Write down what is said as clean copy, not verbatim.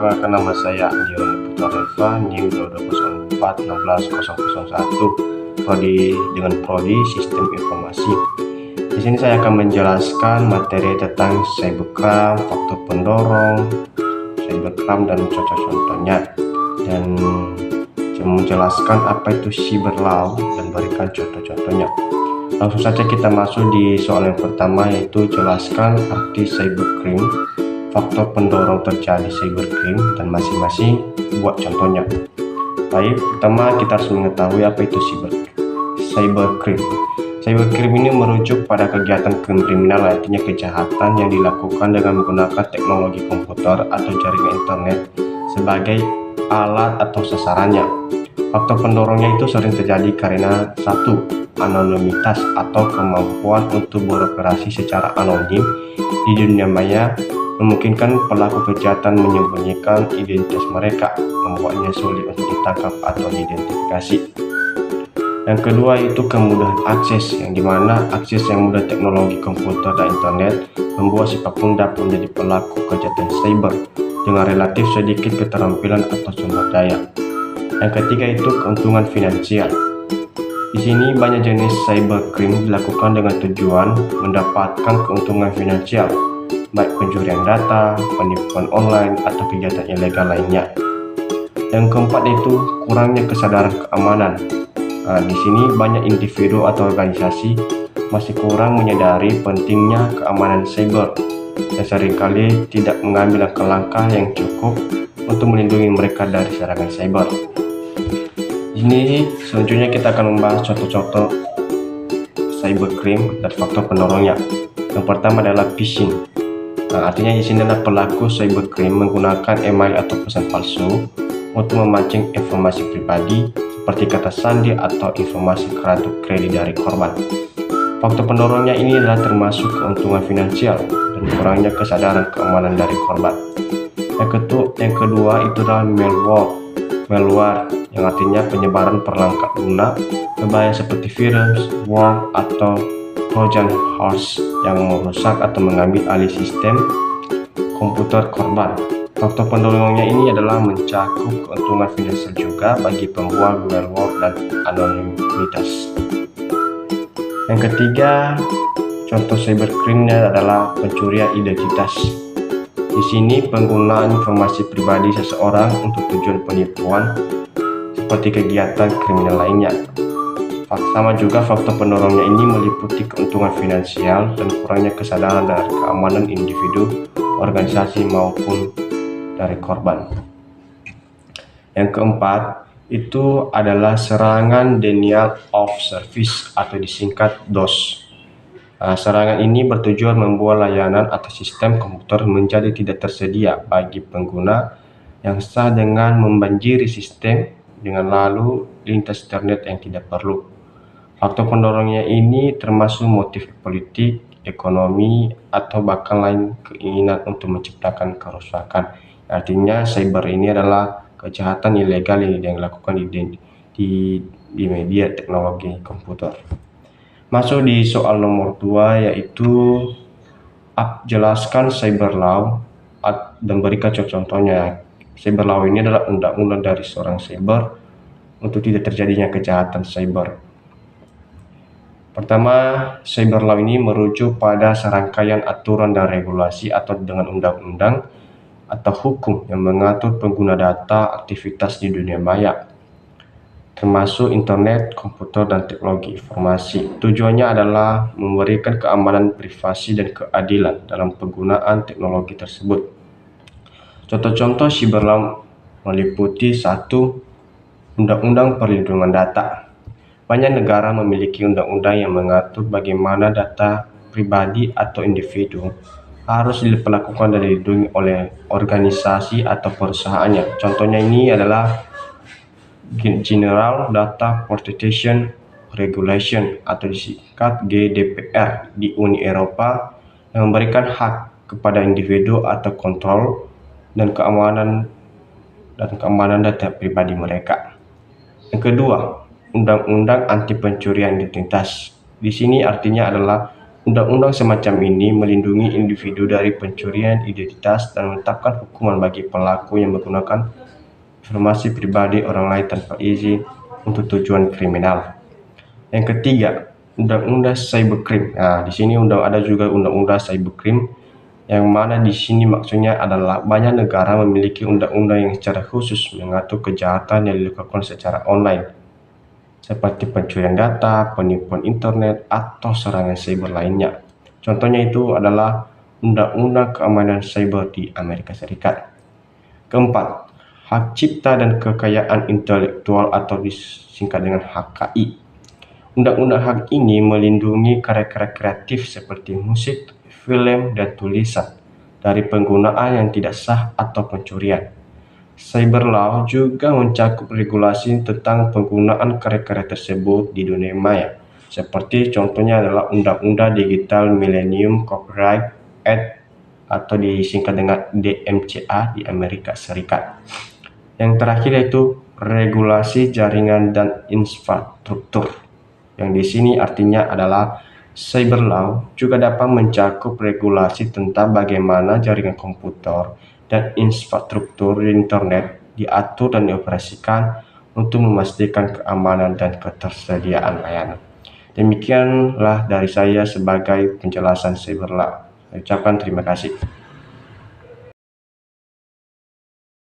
perkenalkan nama saya Andi Roni Putra Reva, NIM 2204 dengan prodi Sistem Informasi. Di sini saya akan menjelaskan materi tentang cybercrime, faktor pendorong, cybercrime dan contoh-contohnya, dan menjelaskan apa itu cyber law dan berikan contoh-contohnya. Langsung saja kita masuk di soal yang pertama, yaitu jelaskan arti cybercrime, faktor pendorong terjadi cybercrime, dan masing-masing buat contohnya. Baik, pertama kita harus mengetahui apa itu cybercrime. Cybercrime ini merujuk pada kegiatan kriminal, artinya kejahatan yang dilakukan dengan menggunakan teknologi komputer atau jaringan internet sebagai alat atau sasarannya. Faktor pendorongnya itu sering terjadi karena satu, anonimitas atau kemampuan untuk beroperasi secara anonim di dunia maya memungkinkan pelaku kejahatan menyembunyikan identitas mereka, membuatnya sulit untuk ditangkap atau diidentifikasi. Yang kedua itu kemudahan akses, yang dimana akses yang mudah teknologi komputer dan internet membuat siapapun dapat menjadi pelaku kejahatan cyber dengan relatif sedikit keterampilan atau sumber daya. Yang ketiga itu keuntungan finansial. Di sini banyak jenis cybercrime dilakukan dengan tujuan mendapatkan keuntungan finansial, baik pencurian data, penipuan online, atau kegiatan ilegal lainnya. Yang keempat itu kurangnya kesadaran keamanan. Di sini banyak individu atau organisasi masih kurang menyadari pentingnya keamanan cyber dan seringkali tidak mengambil langkah-langkah yang cukup untuk melindungi mereka dari serangan cyber. Ini selanjutnya kita akan membahas contoh-contoh cybercrime dan faktor pendorongnya. Yang pertama adalah phishing. Artinya di sini adalah pelaku cybercrime menggunakan email atau pesan palsu untuk memancing informasi pribadi seperti kata sandi atau informasi kartu kredit dari korban. Faktor pendorongnya ini adalah termasuk keuntungan finansial dan kurangnya kesadaran keamanan dari korban. Yang kedua itu adalah malware, yang artinya penyebaran perangkat lunak berbahaya seperti virus, worm, atau Trojan horse yang merusak atau mengambil alih sistem komputer korban. Faktor pendorongnya ini adalah mencakup keuntungan finansial juga bagi pembuat malware dan anonimitas. Yang ketiga, contoh cybercrime-nya adalah pencurian identitas. Di sini penggunaan informasi pribadi seseorang untuk tujuan penipuan seperti kegiatan kriminal lainnya. Sama juga faktor pendorongnya ini meliputi keuntungan finansial dan kurangnya kesadaran dan keamanan individu, organisasi maupun dari korban. Yang keempat itu adalah serangan denial of service atau disingkat DOS. Serangan ini bertujuan membuat layanan atau sistem komputer menjadi tidak tersedia bagi pengguna yang sah dengan membanjiri sistem dengan lalu lintas internet yang tidak perlu. Faktor pendorongnya ini termasuk motif politik, ekonomi, atau bahkan lain keinginan untuk menciptakan kerusakan. Artinya cyber ini adalah kejahatan ilegal yang dilakukan di media teknologi komputer. Masuk di soal nomor 2, yaitu jelaskan cyber law dan berikan contohnya. Cyber law ini adalah undang-undang dari seorang cyber untuk tidak terjadinya kejahatan cyber. Pertama, cyber law ini merujuk pada serangkaian aturan dan regulasi atau dengan undang-undang atau hukum yang mengatur pengguna data aktivitas di dunia maya, termasuk internet, komputer, dan teknologi informasi. Tujuannya adalah memberikan keamanan privasi dan keadilan dalam penggunaan teknologi tersebut. Contoh-contoh cyber law meliputi 1. Undang-undang perlindungan data. Banyak negara memiliki undang-undang yang mengatur bagaimana data pribadi atau individu harus diperlakukan dan dilindungi oleh organisasi atau perusahaannya. Contohnya ini adalah General Data Protection Regulation atau disingkat GDPR di Uni Eropa yang memberikan hak kepada individu atau kontrol dan keamanan data pribadi mereka. Yang kedua, Undang-Undang Anti Pencurian Identitas. Di sini artinya adalah Undang-undang semacam ini melindungi individu dari pencurian identitas dan menetapkan hukuman bagi pelaku yang menggunakan informasi pribadi orang lain tanpa izin untuk tujuan kriminal. Yang ketiga, Undang-Undang Cybercrime. Nah, di sini ada juga Undang-Undang Cybercrime, yang mana di sini maksudnya adalah banyak negara memiliki undang-undang yang secara khusus mengatur kejahatan yang dilakukan secara online, seperti pencurian data, penipuan internet, atau serangan cyber lainnya. Contohnya itu adalah Undang-Undang Keamanan Cyber di Amerika Serikat. Keempat, hak cipta dan kekayaan intelektual atau disingkat dengan HKI. Undang-undang hak ini melindungi karya-karya kreatif seperti musik, film, dan tulisan dari penggunaan yang tidak sah atau pencurian. Cyber law juga mencakup regulasi tentang penggunaan karya-karya tersebut di dunia maya, seperti contohnya adalah Undang-Undang Digital Millennium Copyright Act atau disingkat dengan DMCA di Amerika Serikat. Yang terakhir yaitu regulasi jaringan dan infrastruktur, yang di sini artinya adalah cyber law juga dapat mencakup regulasi tentang bagaimana jaringan komputer dan infrastruktur internet diatur dan dioperasikan untuk memastikan keamanan dan ketersediaan layanan. Demikianlah dari saya sebagai penjelasan cyber law. Saya ucapkan terima kasih.